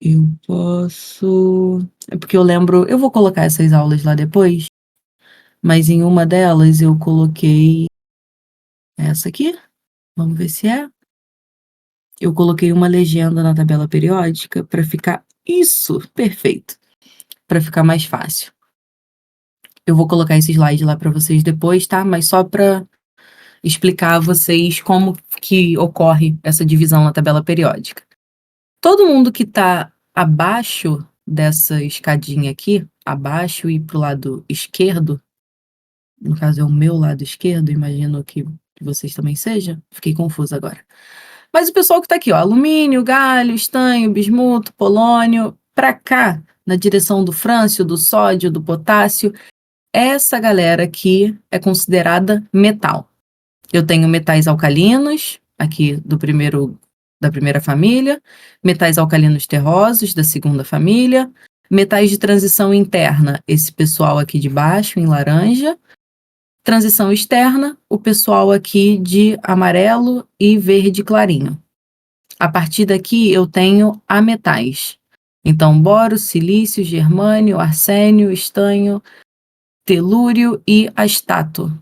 Eu posso. É porque eu lembro. Eu vou colocar essas aulas lá depois, mas em uma delas eu coloquei. Essa aqui? Vamos ver se é. Eu coloquei uma legenda na tabela periódica para ficar. Isso, perfeito. Para ficar mais fácil. Eu vou colocar esse slide lá para vocês depois, tá? Mas só para explicar a vocês como que ocorre essa divisão na tabela periódica. Todo mundo que está abaixo dessa escadinha aqui, abaixo e para o lado esquerdo, no caso é o meu lado esquerdo, imagino que vocês também sejam, fiquei confusa agora. Mas o pessoal que está aqui, ó, alumínio, galho, estanho, bismuto, polônio, para cá, na direção do frâncio, do sódio, do potássio, essa galera aqui é considerada metal. Eu tenho metais alcalinos, aqui da primeira família, metais alcalinos terrosos, da segunda família, metais de transição interna, esse pessoal aqui de baixo, em laranja, transição externa, o pessoal aqui de amarelo e verde clarinho. A partir daqui eu tenho ametais. Então, boro, silício, germânio, arsênio, estanho, telúrio e astato.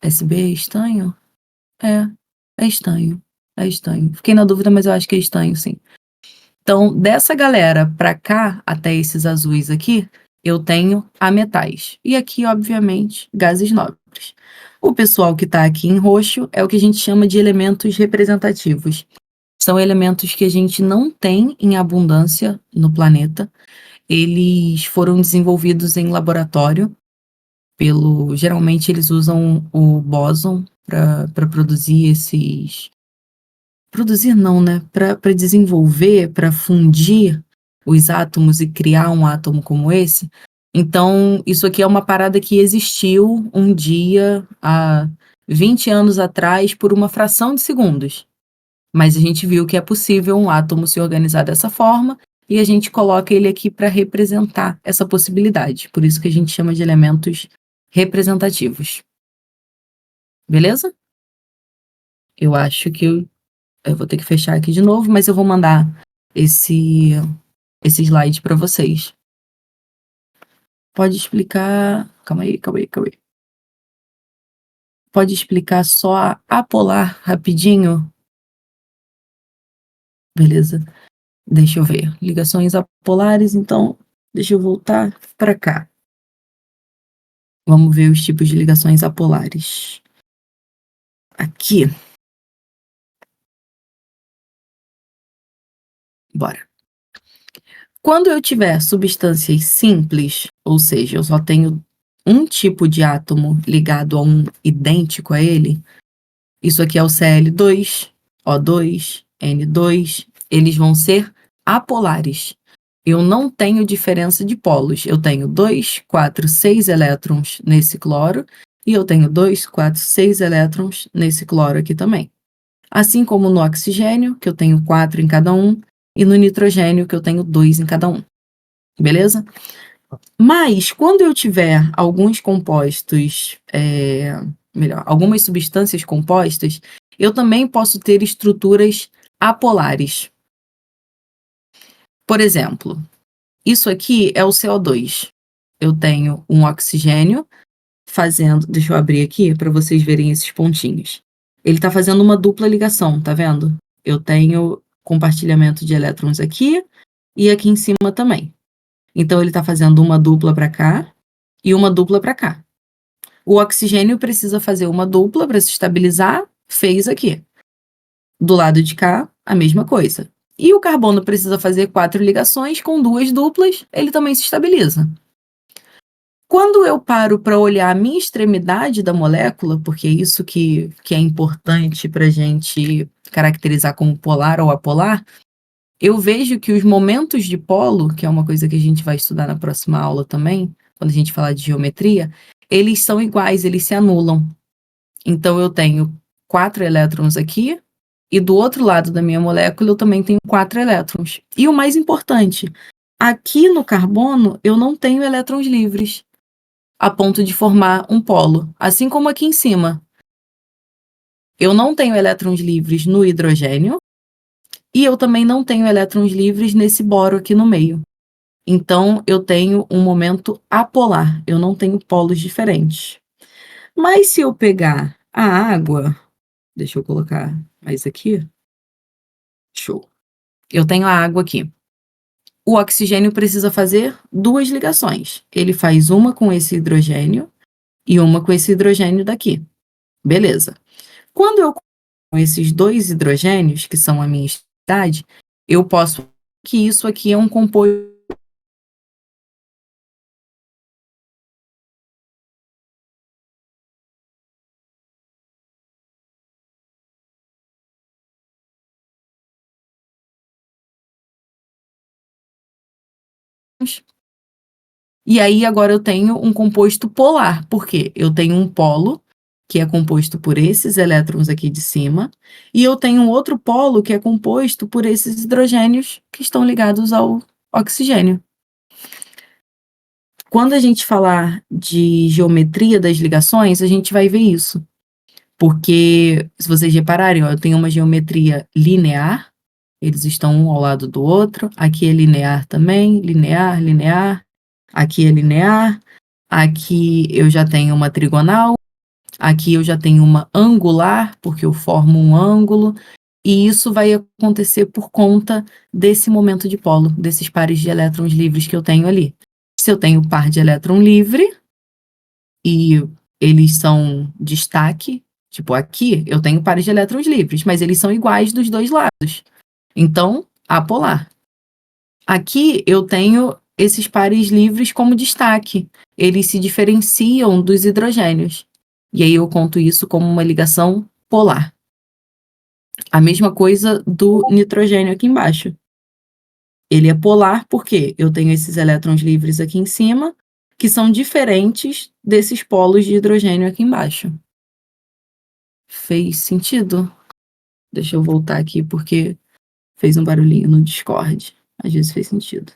SB é estanho? É, é estanho. É estanho. Fiquei na dúvida, mas eu acho que é estanho, sim. Então, dessa galera pra cá, até esses azuis aqui, eu tenho ametais. E aqui, obviamente, gases nobres. O pessoal que tá aqui em roxo é o que a gente chama de elementos representativos. São elementos que a gente não tem em abundância no planeta. Eles foram desenvolvidos em laboratório geralmente eles usam o bóson para produzir esses. Produzir não, né? Para desenvolver, para fundir os átomos e criar um átomo como esse. Então, isso aqui é uma parada que existiu um dia, há 20 anos atrás, por uma fração de segundos. Mas a gente viu que é possível um átomo se organizar dessa forma e a gente coloca ele aqui para representar essa possibilidade. Por isso que a gente chama de elementos representativos. Beleza? Eu acho que eu vou ter que fechar aqui de novo, mas eu vou mandar esse, esse slide para vocês. Pode explicar. Calma aí, calma aí, calma aí. Pode explicar só a apolar rapidinho? Beleza. Deixa eu ver. Ligações apolares, então, deixa eu voltar para cá. Vamos ver os tipos de ligações apolares. Aqui. Bora. Quando eu tiver substâncias simples, ou seja, eu só tenho um tipo de átomo ligado a um idêntico a ele, isso aqui é o Cl2, O2, N2, eles vão ser apolares. Eu não tenho diferença de polos. Eu tenho 2, 4, 6 elétrons nesse cloro e eu tenho 2, 4, 6 elétrons nesse cloro aqui também. Assim como no oxigênio, que eu tenho 4 em cada um, e no nitrogênio, que eu tenho 2 em cada um. Beleza? Mas, quando eu tiver alguns compostos, algumas substâncias compostas, eu também posso ter estruturas apolares. Por exemplo, isso aqui é o CO2. Eu tenho um oxigênio fazendo. Deixa eu abrir aqui para vocês verem esses pontinhos. Ele está fazendo uma dupla ligação, tá vendo? Eu tenho compartilhamento de elétrons aqui e aqui em cima também. Então, ele está fazendo uma dupla para cá e uma dupla para cá. O oxigênio precisa fazer uma dupla para se estabilizar, fez aqui. Do lado de cá, a mesma coisa. E o carbono precisa fazer 4 ligações com 2 duplas, ele também se estabiliza. Quando eu paro para olhar a minha extremidade da molécula, porque é isso que é importante para a gente caracterizar como polar ou apolar, eu vejo que os momentos de polo, que é uma coisa que a gente vai estudar na próxima aula também, quando a gente falar de geometria, eles são iguais, eles se anulam. Então, eu tenho 4 elétrons aqui, e do outro lado da minha molécula eu também tenho 4 elétrons. E o mais importante, aqui no carbono eu não tenho elétrons livres, a ponto de formar um polo, assim como aqui em cima. Eu não tenho elétrons livres no hidrogênio, e eu também não tenho elétrons livres nesse boro aqui no meio. Então, eu tenho um momento apolar, eu não tenho polos diferentes. Mas se eu pegar a água, deixa eu colocar mais aqui. Show. Eu tenho a água aqui. O oxigênio precisa fazer 2 ligações. Ele faz uma com esse hidrogênio e uma com esse hidrogênio daqui. Beleza. Quando eu com esses 2 hidrogênios, que são a minha estabilidade, eu posso que isso aqui é um composto e aí agora eu tenho um composto polar, porque eu tenho um polo, que é composto por esses elétrons aqui de cima, e eu tenho um outro polo que é composto por esses hidrogênios que estão ligados ao oxigênio. Quando a gente falar de geometria das ligações, a gente vai ver isso. Porque, se vocês repararem, ó, eu tenho uma geometria linear, eles estão um ao lado do outro, aqui é linear também, linear, linear, aqui é linear, aqui eu já tenho uma trigonal, aqui eu já tenho uma angular, porque eu formo um ângulo, e isso vai acontecer por conta desse momento de polo, desses pares de elétrons livres que eu tenho ali. Se eu tenho par de elétron livre, e eles são destaque, tipo aqui eu tenho pares de elétrons livres, mas eles são iguais dos 2 lados. Então, apolar. Aqui eu tenho esses pares livres como destaque. Eles se diferenciam dos hidrogênios. E aí eu conto isso como uma ligação polar. A mesma coisa do nitrogênio aqui embaixo. Ele é polar porque eu tenho esses elétrons livres aqui em cima, que são diferentes desses polos de hidrogênio aqui embaixo. Fez sentido? Deixa eu voltar aqui porque fez um barulhinho no Discord. Às vezes fez sentido.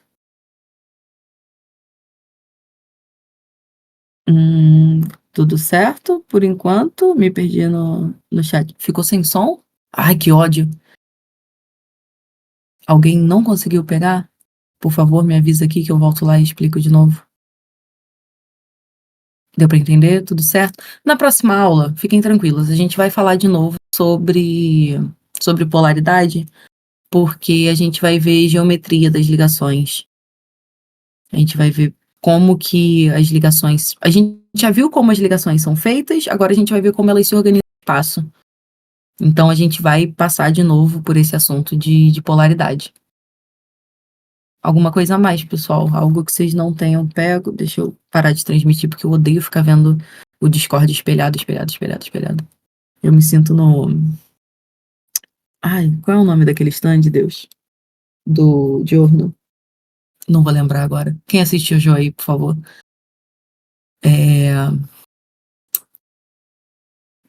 Tudo certo por enquanto. Me perdi no chat. Ficou sem som? Ai, que ódio. Alguém não conseguiu pegar? Por favor, me avisa aqui que eu volto lá e explico de novo. Deu para entender? Tudo certo? Na próxima aula, fiquem tranquilos, a gente vai falar de novo sobre polaridade, porque a gente vai ver geometria das ligações. A gente vai ver como que as ligações. A gente já viu como as ligações são feitas, agora a gente vai ver como elas se organizam no espaço. Então a gente vai passar de novo por esse assunto de polaridade. Alguma coisa a mais, pessoal, algo que vocês não tenham pego. Deixa eu parar de transmitir, porque eu odeio ficar vendo o Discord espelhado, espelhado, espelhado, espelhado. Eu me sinto no... Ai, qual é o nome daquele stand, Deus? Do Giorno. Não vou lembrar agora. Quem assistiu o aí, por favor? É...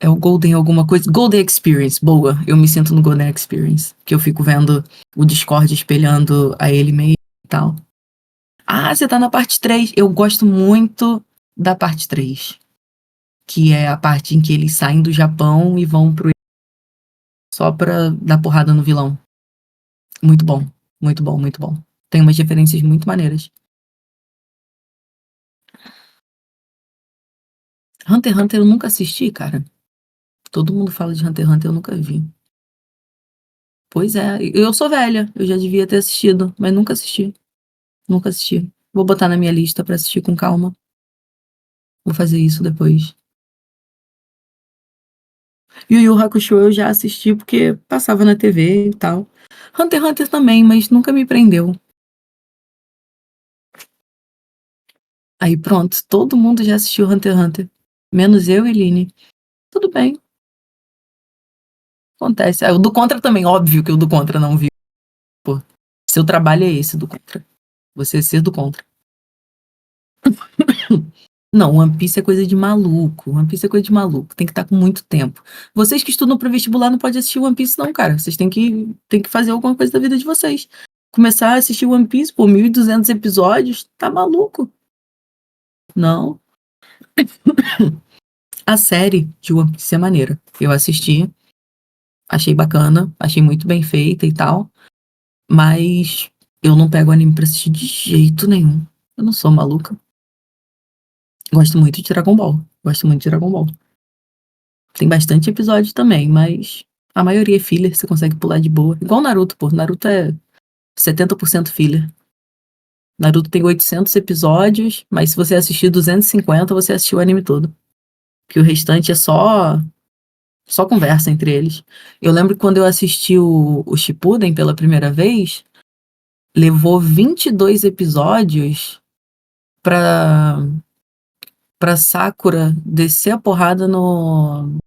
É o Golden alguma coisa. Golden Experience, boa. Eu me sinto no Golden Experience. Que eu fico vendo o Discord espelhando a ele mesmo e tal. Ah, você tá na parte 3. Eu gosto muito da parte 3. Que é a parte em que eles saem do Japão e vão pro... Só pra dar porrada no vilão. Muito bom. Muito bom, muito bom. Tem umas referências muito maneiras. Hunter x Hunter eu nunca assisti, cara. Todo mundo fala de Hunter x Hunter, eu nunca vi. Pois é, eu sou velha, eu já devia ter assistido, mas nunca assisti. Nunca assisti. Vou botar na minha lista pra assistir com calma. Vou fazer isso depois. Yu Yu Hakusho eu já assisti porque passava na TV e tal. Hunter x Hunter também, mas nunca me prendeu. Aí pronto, todo mundo já assistiu Hunter x Hunter. Menos eu e Line. Tudo bem, acontece. Ah, o do Contra também, óbvio que o do Contra não viu. Pô, seu trabalho é esse, do Contra. Você ser do Contra. Não, One Piece é coisa de maluco. One Piece é coisa de maluco. Tem que estar com muito tempo. Vocês que estudam para vestibular não podem assistir One Piece, não, cara. Vocês têm que fazer alguma coisa da vida de vocês. Começar a assistir One Piece por 1.200 episódios, tá maluco? Não. A série de One Piece é maneira. Eu assisti, achei bacana, achei muito bem feita e tal. Mas eu não pego anime pra assistir de jeito nenhum. Eu não sou maluca. Gosto muito de Dragon Ball. Gosto muito de Dragon Ball. Tem bastante episódio também, mas a maioria é filler, você consegue pular de boa. Igual Naruto, pô. Naruto é 70% filler. Naruto tem 800 episódios, mas se você assistir 250, você assistiu o anime todo. Porque o restante é só conversa entre eles. Eu lembro que quando eu assisti o Shippuden pela primeira vez, levou 22 episódios pra, pra Sakura descer a porrada no...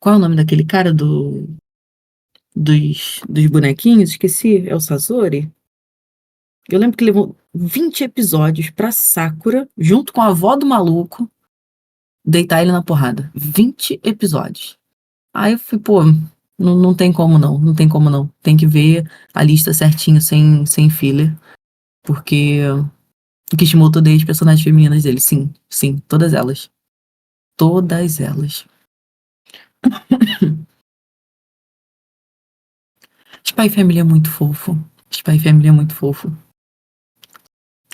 Qual é o nome daquele cara dos bonequinhos? Esqueci. É o Sasori? Eu lembro que levou 20 episódios pra Sakura, junto com a avó do maluco, deitar ele na porrada. 20 episódios. Aí eu fui, pô, não tem como não. Não tem como não. Tem que ver a lista certinho, sem filler. Porque o Kishimoto odeia as personagens femininas dele. Sim, sim, todas elas. Todas elas. Spy Family é muito fofo. Spy Family é muito fofo.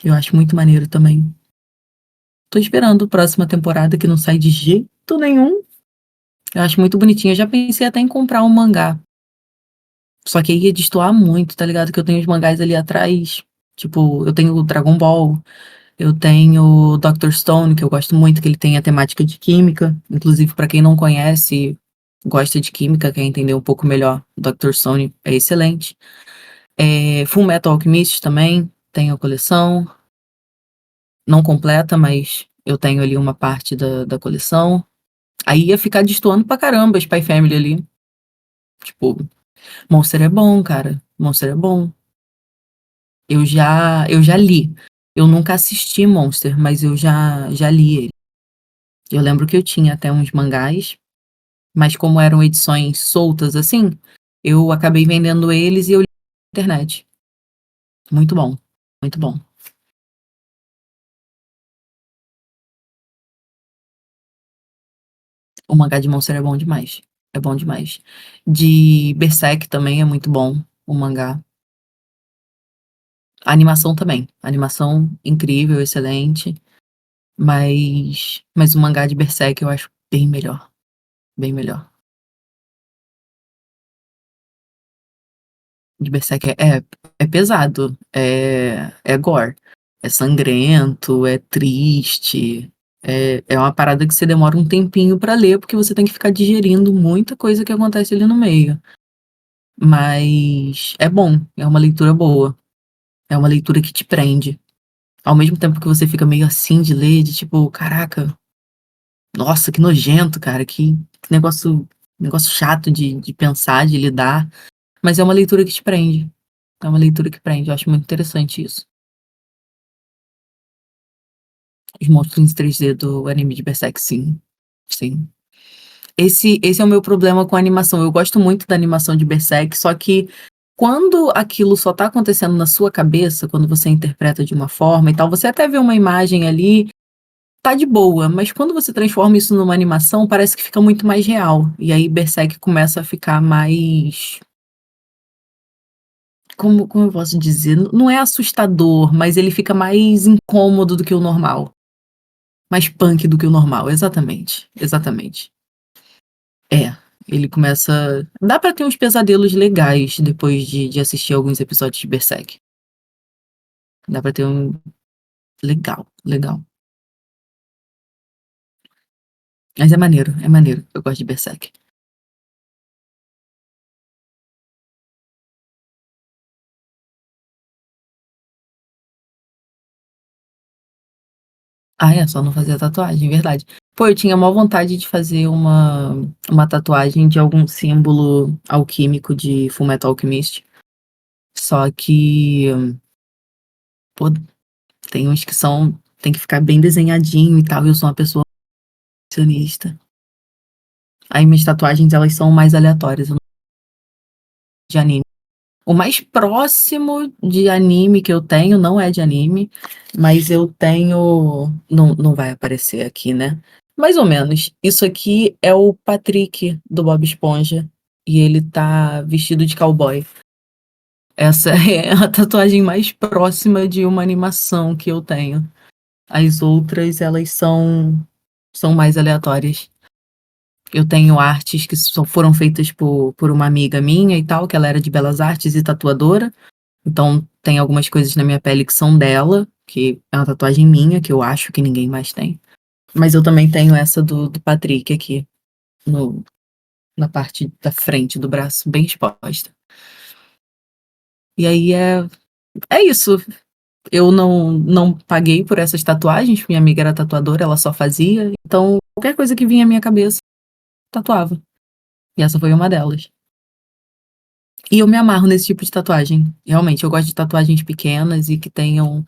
Eu acho muito maneiro também. Tô esperando a próxima temporada que não sai de jeito nenhum. Eu acho muito bonitinho. Eu já pensei até em comprar um mangá. Só que aí ia destoar muito, tá ligado? Que eu tenho os mangás ali atrás. Tipo, eu tenho o Dragon Ball, eu tenho o Dr. Stone, que eu gosto muito, que ele tem a temática de química. Inclusive, pra quem não conhece, gosta de química, quer entender um pouco melhor, o Dr. Stone é excelente. Full Metal Alchemist também, tenho a coleção. Não completa, mas eu tenho ali uma parte da coleção. Aí ia ficar destoando pra caramba Spy Family ali. Tipo, Monster é bom, cara. Monster é bom. Eu já li. Eu nunca assisti Monster, mas eu já li ele. Eu lembro que eu tinha até uns mangás, mas como eram edições soltas assim, eu acabei vendendo eles e eu li na internet. Muito bom, muito bom. O mangá de Monster é bom demais. É bom demais. De Berserk também é muito bom, o mangá. A animação também. A animação incrível, excelente. Mas o mangá de Berserk eu acho bem melhor. Bem melhor. De Berserk é pesado. É gore. É sangrento, é triste. É uma parada que você demora um tempinho pra ler, porque você tem que ficar digerindo muita coisa que acontece ali no meio. Mas é bom, é uma leitura boa. É uma leitura que te prende. Ao mesmo tempo que você fica meio assim de ler, de tipo: "Caraca, nossa, que nojento, cara, que negócio chato de pensar, de lidar", mas é uma leitura que te prende. É uma leitura que prende, eu acho muito interessante isso. Os monstros em 3D do anime de Berserk, sim. Sim. Esse é o meu problema com a animação. Eu gosto muito da animação de Berserk, só que quando aquilo só tá acontecendo na sua cabeça, quando você interpreta de uma forma e tal, você até vê uma imagem ali, tá de boa, mas quando você transforma isso numa animação, parece que fica muito mais real. E aí Berserk começa a ficar mais, como eu posso dizer? Não é assustador, mas ele fica mais incômodo do que o normal. Mais punk do que o normal, exatamente, exatamente. É, ele começa, dá pra ter uns pesadelos legais depois de assistir alguns episódios de Berserk. Dá pra ter um legal, legal. Mas é maneiro, eu gosto de Berserk. Ah, é, só não fazer a tatuagem, verdade. Pô, eu tinha maior vontade de fazer uma tatuagem de algum símbolo alquímico de Fullmetal Alchemist, só que, pô, tem uns que tem que ficar bem desenhadinho e tal, e eu sou uma pessoa perfeccionista. Aí minhas tatuagens, elas são mais aleatórias, eu não de anime. O mais próximo de anime que eu tenho não é de anime, mas eu tenho, não vai aparecer aqui, né, mais ou menos. Isso aqui é o Patrick do Bob Esponja, e ele tá vestido de cowboy. Essa é a tatuagem mais próxima de uma animação que eu tenho. As outras, elas são mais aleatórias. Eu tenho artes que foram feitas por uma amiga minha e tal, que ela era de belas artes e tatuadora. Então, tem algumas coisas na minha pele que são dela, que é uma tatuagem minha, que eu acho que ninguém mais tem. Mas eu também tenho essa do Patrick aqui, no, na parte da frente do braço, bem exposta. E aí é isso. Eu não paguei por essas tatuagens, minha amiga era tatuadora, ela só fazia. Então, qualquer coisa que vinha à minha cabeça, tatuava. E essa foi uma delas. E eu me amarro nesse tipo de tatuagem. Realmente, eu gosto de tatuagens pequenas e que tenham